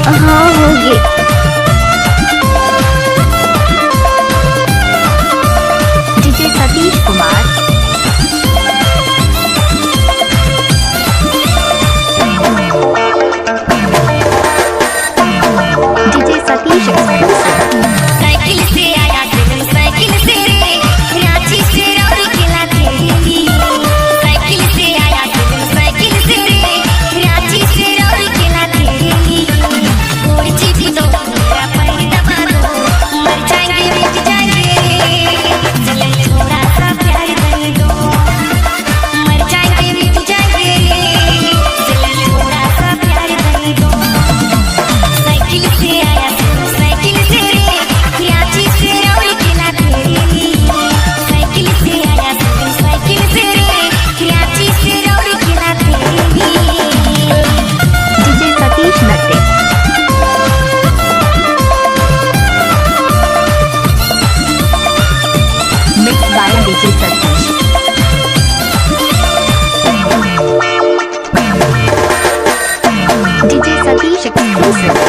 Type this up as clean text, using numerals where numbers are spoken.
हाँ होगी। DJ Satish Kumar. DJ Satish exclusive. Cycle से आया फिल्म साइकिल से रे रांची से और किला खेली। साइकिल से आया फिल्म साइकिल से रे रांची से और किला खेली। थोड़ी चीज़ तो मेरा पैर दबा दो मर जाएंगे मिट जाएंगे चले थोड़ा सा प्यार दे दो मर जाएंगे मिट जाएंगे चले थोड़ा सा प्यार दे दो। साइकिल से आया साइकिल से रे रांची से और किला खेली। साइकिल से आया साइकिल से रे रांची से और किला खेली। डीजे सतीश नट्टे। Mix by DJ Satish. DJ Satish exclusive.